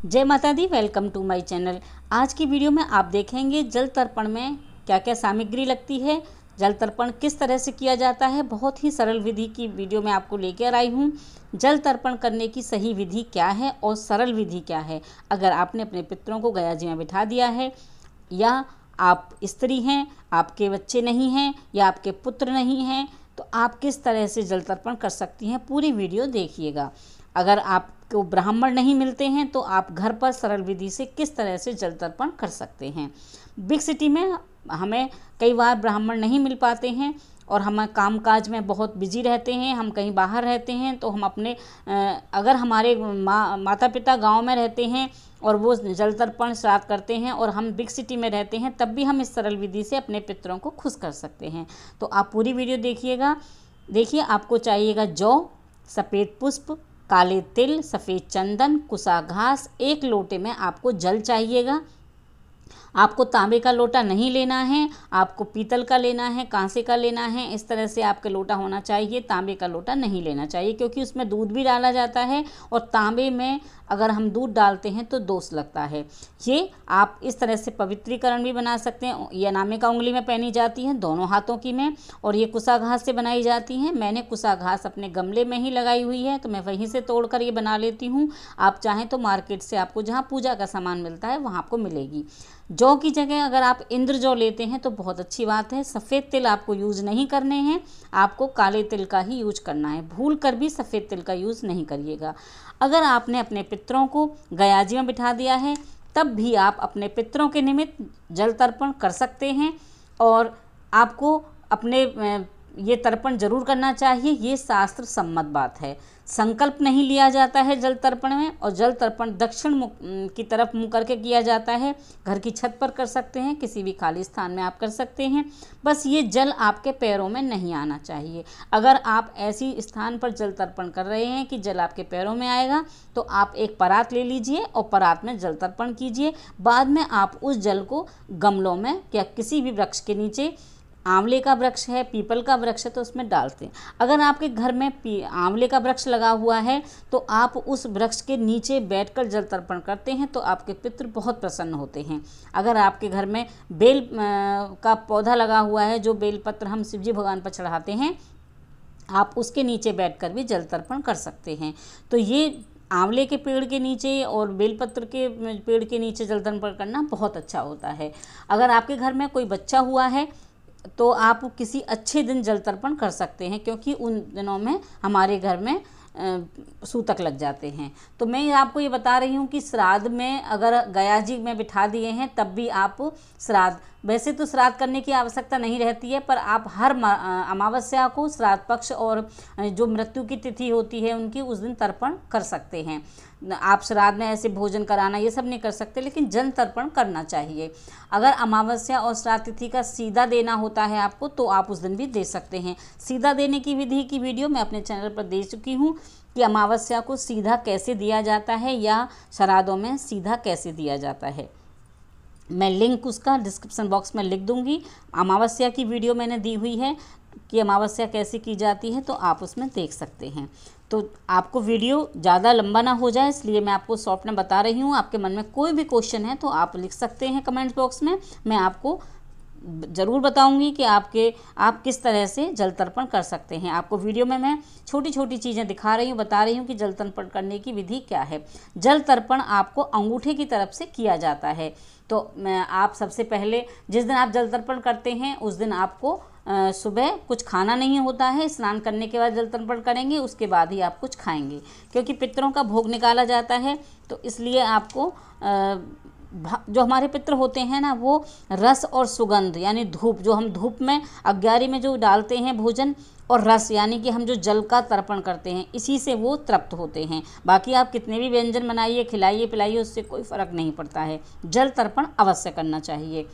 जय माता दी। Welcome to my channel. आज की वीडियो में आप देखेंगे जल तर्पण में क्या क्या सामग्री लगती है, जल तर्पण किस तरह से किया जाता है। बहुत ही सरल विधि की वीडियो में आपको लेकर आई हूँ। जल तर्पण करने की सही विधि क्या है और सरल विधि क्या है। अगर आपने अपने पितरों को गया जी में बिठा दिया है, या आप स्त्री हैं, आपके बच्चे नहीं हैं, या आपके पुत्र नहीं हैं, तो आप किस तरह से जल तर्पण कर सकती हैं, पूरी वीडियो देखिएगा। अगर आपको ब्राह्मण नहीं मिलते हैं तो आप घर पर सरल विधि से किस तरह से जल तर्पण कर सकते हैं। बिग सिटी में हमें कई बार ब्राह्मण नहीं मिल पाते हैं और हम कामकाज में बहुत बिजी रहते हैं, हम कहीं बाहर रहते हैं, तो हम अपने अगर हमारे माता पिता गांव में रहते हैं और वो जल तर्पण श्राद्ध करते हैं और हम बिग सिटी में रहते हैं, तब भी हम इस सरल विधि से अपने पितरों को खुश कर सकते हैं। तो आप पूरी वीडियो देखिएगा। देखिए, आपको चाहिएगा जौ, सफ़ेद पुष्प, काले तिल, सफ़ेद चंदन, कुसा घास। एक लोटे में आपको जल चाहिएगा। आपको तांबे का लोटा नहीं लेना है, आपको पीतल का लेना है, कांसे का लेना है। इस तरह से आपका लोटा होना चाहिए। तांबे का लोटा नहीं लेना चाहिए क्योंकि उसमें दूध भी डाला जाता है और तांबे में अगर हम दूध डालते हैं तो दोष लगता है। ये आप इस तरह से पवित्रीकरण भी बना सकते हैं। ये अनामिका उंगली में पहनी जाती है, दोनों हाथों की में, और ये कुसा घास से बनाई जाती हैं। मैंने कुसा घास अपने गमले में ही लगाई हुई है, तो मैं वहीं से तोड़कर ये बना लेती हूँ। आप चाहें तो मार्केट से आपको जहाँ पूजा का सामान मिलता है वहाँ आपको मिलेगी। जौ की जगह अगर आप इंद्र जौ लेते हैं तो बहुत अच्छी बात है। सफ़ेद तिल आपको यूज़ नहीं करने हैं, आपको काले तिल का ही यूज करना है। भूल कर भी सफ़ेद तिल का यूज़ नहीं करिएगा। अगर आपने अपने पितरों को गयाजी में बिठा दिया है, तब भी आप अपने पितरों के निमित्त जल तर्पण कर सकते हैं और आपको अपने ये तर्पण जरूर करना चाहिए। ये शास्त्र सम्मत बात है। संकल्प नहीं लिया जाता है जल तर्पण में, और जल तर्पण दक्षिण मुख की तरफ मुँह करके किया जाता है। घर की छत पर कर सकते हैं, किसी भी खाली स्थान में आप कर सकते हैं। बस ये जल आपके पैरों में नहीं आना चाहिए। अगर आप ऐसी स्थान पर जल तर्पण कर रहे हैं कि जल आपके पैरों में आएगा, तो आप एक परात ले लीजिए और परात में जल तर्पण कीजिए। बाद में आप उस जल को गमलों में या किसी भी वृक्ष के नीचे, आंवले का वृक्ष है, पीपल का वृक्ष है, तो उसमें डालते हैं। अगर आपके घर में आंवले का वृक्ष लगा हुआ है तो आप उस वृक्ष के नीचे बैठकर जल तर्पण करते हैं तो आपके पितृ बहुत प्रसन्न होते हैं। अगर आपके घर में बेल का पौधा लगा हुआ है, जो बेलपत्र हम शिवजी भगवान पर चढ़ाते हैं, आप उसके नीचे बैठकर भी जल तर्पण कर सकते हैं। तो ये आंवले के पेड़ के नीचे और बेलपत्र के पेड़ के नीचे जल तर्पण करना बहुत अच्छा होता है। अगर आपके घर में कोई बच्चा हुआ है तो आप किसी अच्छे दिन जल तर्पण कर सकते हैं, क्योंकि उन दिनों में हमारे घर में सूतक लग जाते हैं। तो मैं आपको ये बता रही हूँ कि श्राद्ध में अगर गयाजी में बिठा दिए हैं तब भी आप श्राद्ध, वैसे तो श्राद्ध करने की आवश्यकता नहीं रहती है, पर आप हर अमावस्या को, श्राद्ध पक्ष और जो मृत्यु की तिथि होती है उनकी, उस दिन तर्पण कर सकते हैं। आप श्राद्ध में ऐसे भोजन कराना ये सब नहीं कर सकते, लेकिन जल तर्पण करना चाहिए। अगर अमावस्या और श्राद्ध तिथि का सीधा देना होता है आपको, तो आप उस दिन भी दे सकते हैं। सीधा देने की विधि की वीडियो मैं अपने चैनल पर दे चुकी हूँ कि अमावस्या को सीधा कैसे दिया जाता है या श्राद्धों में सीधा कैसे दिया जाता है। मैं लिंक उसका डिस्क्रिप्शन बॉक्स में लिख दूंगी। अमावस्या की वीडियो मैंने दी हुई है कि अमावस्या कैसे की जाती है, तो आप उसमें देख सकते हैं। तो आपको वीडियो ज़्यादा लंबा ना हो जाए, इसलिए मैं आपको शॉर्ट में बता रही हूँ। आपके मन में कोई भी क्वेश्चन है तो आप लिख सकते हैं कमेंट्स बॉक्स में। मैं आपको ज़रूर बताऊंगी कि आप किस तरह से जल तर्पण कर सकते हैं। आपको वीडियो में मैं छोटी छोटी चीज़ें दिखा रही हूँ, बता रही हूँ कि जल तर्पण करने की विधि क्या है। जल तर्पण आपको अंगूठे की तरफ से किया जाता है। तो आप सबसे पहले जिस दिन आप जल तर्पण करते हैं उस दिन आपको सुबह कुछ खाना नहीं होता है। स्नान करने के बाद जल तर्पण करेंगे, उसके बाद ही आप कुछ खाएंगे, क्योंकि पितरों का भोग निकाला जाता है। तो इसलिए आपको जो हमारे पितृ होते हैं ना, वो रस और सुगंध यानी धूप, जो हम धूप में अग्यारी में जो डालते हैं भोजन, और रस यानी कि हम जो जल का तर्पण करते हैं, इसी से वो तृप्त होते हैं। बाकी आप कितने भी व्यंजन बनाइए, खिलाइए पिलाइए, उससे कोई फ़र्क नहीं पड़ता है। जल तर्पण अवश्य करना चाहिए।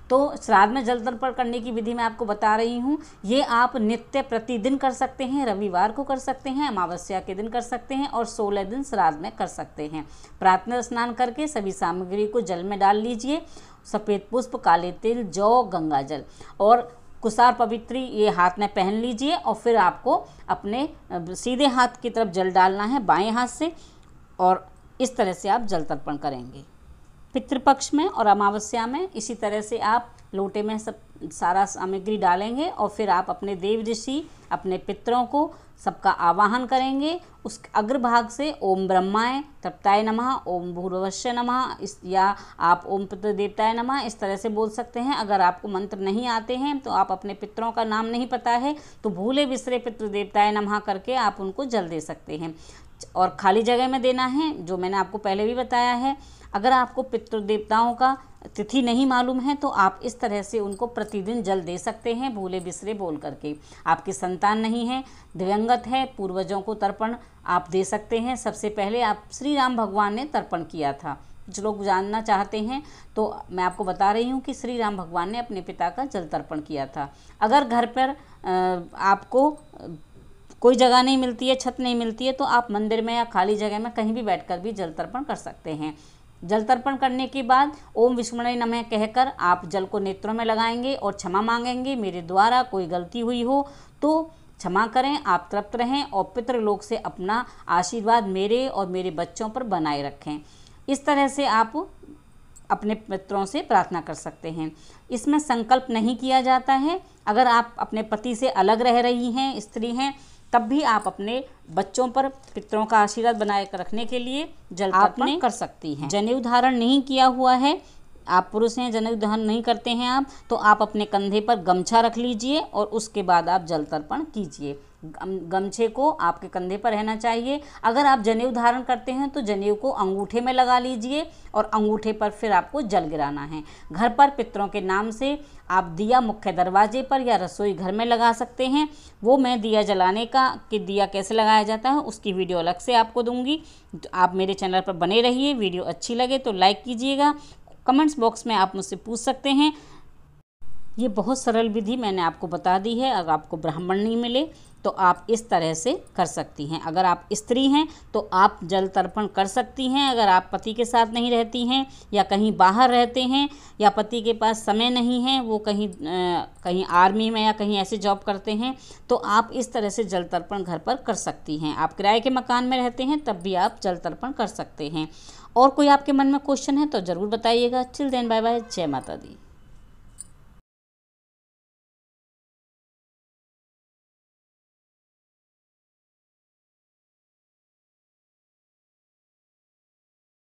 तो श्राद्ध में जल तर्पण करने की विधि मैं आपको बता रही हूँ। ये आप नित्य प्रतिदिन कर सकते हैं। रविवार को कर सकते हैं, अमावस्या के दिन कर सकते हैं, और 16 दिन श्राद्ध में कर सकते हैं। प्रातः स्नान करके सभी सामग्री को जल में डाल लीजिए। सफ़ेद पुष्प, काले तिल, जौ, गंगा जल और कुसार पवित्री ये हाथ में पहन लीजिए। और फिर आपको अपने सीधे हाथ की तरफ जल डालना है बाएं हाथ से, और इस तरह से आप जल तर्पण करेंगे। पितृपक्ष में और अमावस्या में इसी तरह से आप लोटे में सब सारा सामग्री डालेंगे और फिर आप अपने देव ऋषि, अपने पितरों को सबका आवाहन करेंगे। उस अग्रभाग से ओम ब्रह्माय तप्ताय नमः, ओम भूर्भुवस्सुः नमः, या आप ओम पितृदेवताय नमः इस तरह से बोल सकते हैं। अगर आपको मंत्र नहीं आते हैं तो आप अपने पितरों का नाम नहीं पता है तो भूले बिसरे पितृदेवताय नमः करके आप उनको जल दे सकते हैं और खाली जगह में देना है, जो मैंने आपको पहले भी बताया है। अगर आपको पितृदेवताओं का तिथि नहीं मालूम है तो आप इस तरह से उनको प्रतिदिन जल दे सकते हैं भूले बिसरे बोल करके। आपकी संतान नहीं है, दिवंगत है, पूर्वजों को तर्पण आप दे सकते हैं। सबसे पहले आप श्री राम भगवान ने तर्पण किया था। कुछ लोग जानना चाहते हैं तो मैं आपको बता रही हूँ कि श्री राम भगवान ने अपने पिता का जल तर्पण किया था। अगर घर पर आपको कोई जगह नहीं मिलती है, छत नहीं मिलती है, तो आप मंदिर में या खाली जगह में कहीं भी बैठकर भी जल तर्पण कर सकते हैं। जल तर्पण करने के बाद ओम विष्णुपदाय नमः कहकर आप जल को नेत्रों में लगाएंगे और क्षमा मांगेंगे। मेरे द्वारा कोई गलती हुई हो तो क्षमा करें, आप तृप्त रहें और पितृलोक से अपना आशीर्वाद मेरे और मेरे बच्चों पर बनाए रखें। इस तरह से आप अपने पितरों से प्रार्थना कर सकते हैं। इसमें संकल्प नहीं किया जाता है। अगर आप अपने पति से अलग रह रही हैं, स्त्री हैं, तब भी आप अपने बच्चों पर पितरों का आशीर्वाद बनाए रखने के लिए जल तर्पण कर सकती हैं। जनेऊ धारण नहीं किया हुआ है, आप पुरुष हैं, जनेऊ धारण नहीं करते हैं आप, तो आप अपने कंधे पर गमछा रख लीजिए और उसके बाद आप जल तर्पण कीजिए। गमछे को आपके कंधे पर रहना चाहिए। अगर आप जनेऊ धारण करते हैं तो जनेऊ को अंगूठे में लगा लीजिए और अंगूठे पर फिर आपको जल गिराना है। घर पर पितरों के नाम से आप दिया मुख्य दरवाजे पर या रसोई घर में लगा सकते हैं। वो मैं दिया जलाने का कि दिया कैसे लगाया जाता है उसकी वीडियो अलग से आपको दूंगी। तो आप मेरे चैनल पर बने रहिए। वीडियो अच्छी लगे तो लाइक कीजिएगा। कमेंट्स बॉक्स में आप मुझसे पूछ सकते हैं। ये बहुत सरल विधि मैंने आपको बता दी है। अगर आपको ब्राह्मण नहीं मिले तो आप इस तरह से कर सकती हैं। अगर आप स्त्री हैं तो आप जल तर्पण कर सकती हैं। अगर आप पति के साथ नहीं रहती हैं या कहीं बाहर रहते हैं या पति के पास समय नहीं है, वो कहीं आर्मी में या कहीं ऐसे जॉब करते हैं, तो आप इस तरह से जल तर्पण घर पर कर सकती हैं। आप किराए के मकान में रहते हैं तब भी आप जल तर्पण कर सकते हैं। और कोई आपके मन में क्वेश्चन है तो ज़रूर बताइएगा। टिल देन बाय बाय, जय माता दी।